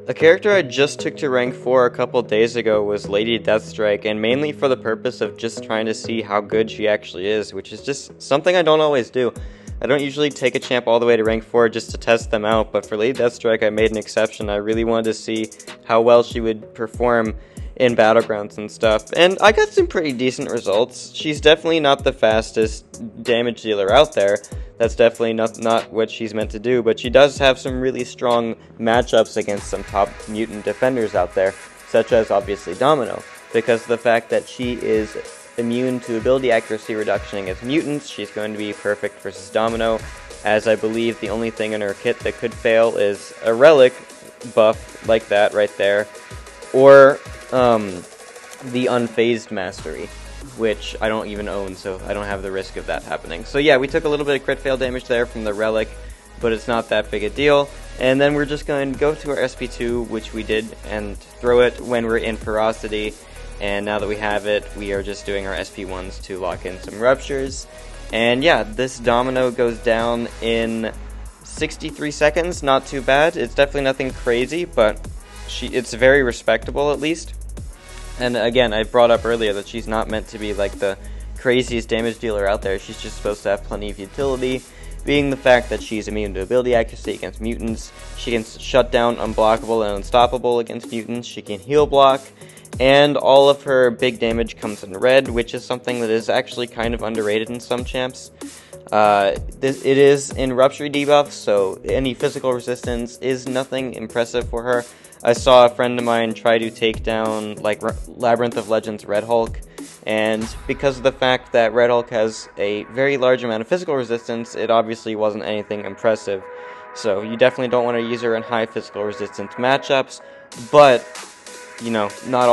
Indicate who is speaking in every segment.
Speaker 1: A character I just took to rank 4 a couple days ago was Lady Deathstrike, and mainly for the purpose of just trying to see how good she actually is, which is just something I don't always do. I don't usually take a champ all the way to rank 4 just to test them out, but for Lady Deathstrike I made an exception. I really wanted to see how well she would perform in Battlegrounds and stuff, and I got some pretty decent results. She's definitely not the fastest damage dealer out there. That's definitely not what she's meant to do, but she does have some really strong matchups against some top mutant defenders out there, such as obviously Domino, because of the fact that she is immune to ability accuracy reduction against mutants. She's going to be perfect versus Domino, as I believe the only thing in her kit that could fail is a relic buff like that right there, or the Unfazed Mastery, which I don't even own, so I don't have the risk of that happening. So yeah, we took a little bit of crit fail damage there from the relic, but it's not that big a deal. And then we're just going to go to our SP2, which we did, and throw it when we're in Ferocity. And now that we have it, we are just doing our SP1s to lock in some ruptures. And yeah, this Domino goes down in 63 seconds, not too bad. It's definitely nothing crazy, but it's very respectable at least. And again, I brought up earlier that she's not meant to be like the craziest damage dealer out there. She's just supposed to have plenty of utility, being the fact that she's immune to ability accuracy against mutants. She can shut down unblockable and unstoppable against mutants. She can heal block, and all of her big damage comes in red, which is something that is actually kind of underrated in some champs. It is in Rupture debuff, so any physical resistance is nothing impressive for her. I saw a friend of mine try to take down like Labyrinth of Legends Red Hulk, and because of the fact that Red Hulk has a very large amount of physical resistance, it obviously wasn't anything impressive. So you definitely don't want to use her in high physical resistance matchups, but you know, not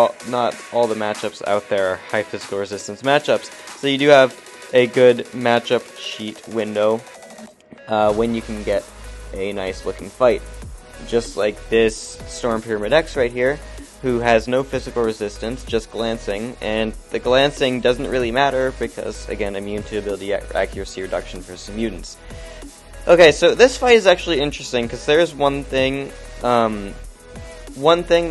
Speaker 1: all the matchups out there are high physical resistance matchups. So you do have a good matchup sheet window when you can get a nice looking fight. Just like this Storm Pyramid X right here, who has no physical resistance, just glancing, and the glancing doesn't really matter because, again, immune to ability accuracy reduction for some mutants. Okay, so this fight is actually interesting because there's one thing that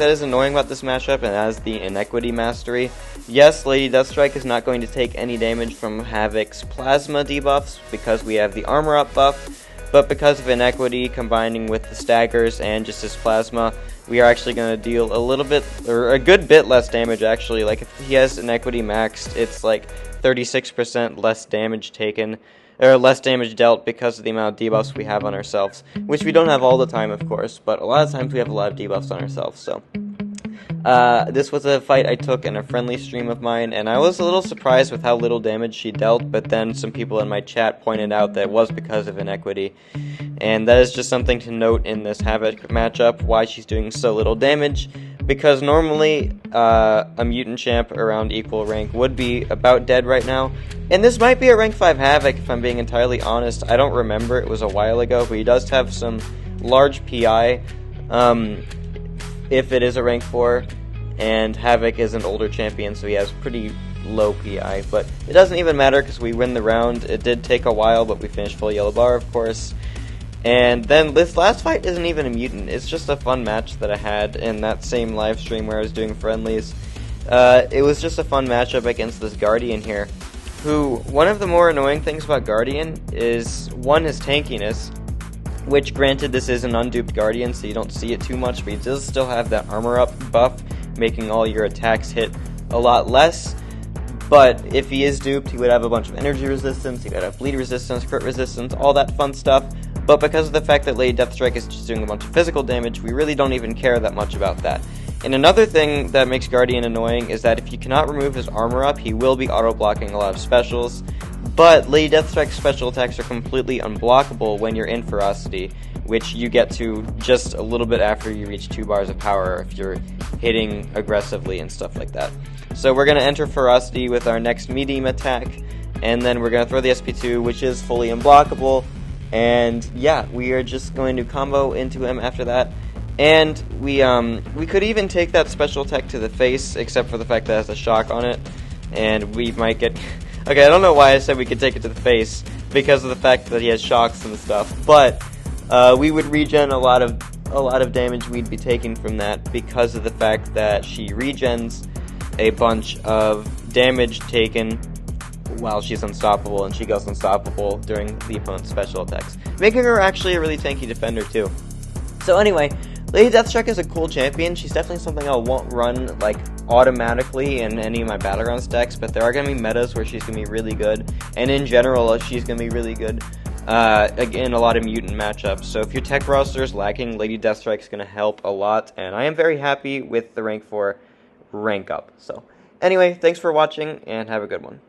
Speaker 1: is annoying about this matchup, and that is the Inequity Mastery. Yes, Lady Deathstrike is not going to take any damage from Havoc's Plasma debuffs because we have the Armor Up buff, but because of Inequity combining with the Staggers and just his Plasma, we are actually going to deal a little bit, or a good bit less damage actually. Like if he has Inequity maxed, it's like 36% less damage taken, or less damage dealt because of the amount of debuffs we have on ourselves, which we don't have all the time, of course, but a lot of times we have a lot of debuffs on ourselves, so. This was a fight I took in a friendly stream of mine, and I was a little surprised with how little damage she dealt, but then some people in my chat pointed out that it was because of Inequity, and that is just something to note in this Havoc matchup, why she's doing so little damage, because normally a mutant champ around equal rank would be about dead right now, and this might be a rank 5 Havoc if I'm being entirely honest. I don't remember, it was a while ago, but he does have some large PI, if it is a rank 4, and Havoc is an older champion, so he has pretty low PI, but it doesn't even matter because we win the round. It did take a while, but we finished full yellow bar, of course. And then this last fight isn't even a mutant, it's just a fun match that I had in that same live stream where I was doing friendlies. It was just a fun matchup against this Guardian here, who, one of the more annoying things about Guardian is, one, his tankiness, which granted this is an unduped Guardian, so you don't see it too much, but he does still have that Armor Up buff, making all your attacks hit a lot less. But if he is duped, he would have a bunch of energy resistance, he would have bleed resistance, crit resistance, all that fun stuff. But because of the fact that Lady Deathstrike is just doing a bunch of physical damage, we really don't even care that much about that. And another thing that makes Guardian annoying is that if you cannot remove his Armor Up, he will be auto-blocking a lot of specials. But Lady Deathstrike's special attacks are completely unblockable when you're in Ferocity, which you get to just a little bit after you reach 2 bars of power if you're hitting aggressively and stuff like that. So we're going to enter Ferocity with our next medium attack, and then we're going to throw the SP2, which is fully unblockable, and yeah, we are just going to combo into him after that. And we could even take that special attack to the face, except for the fact that it has a shock on it, and we might get... Okay, I don't know why I said we could take it to the face, because of the fact that he has shocks and stuff, but we would regen a lot of a lot of damage we'd be taking from that because of the fact that she regens a bunch of damage taken while she's unstoppable, and she goes unstoppable during the opponent's special attacks, making her actually a really tanky defender too. So anyway, Lady Deathstrike is a cool champion. She's definitely something I won't run like automatically in any of my Battlegrounds decks, but there are going to be metas where she's going to be really good, and in general she's going to be really good again, a lot of Mutant matchups. So if your tech roster is lacking, Lady Deathstrike is going to help a lot, and I am very happy with the rank 4 rank up. So anyway, thanks for watching, and have a good one.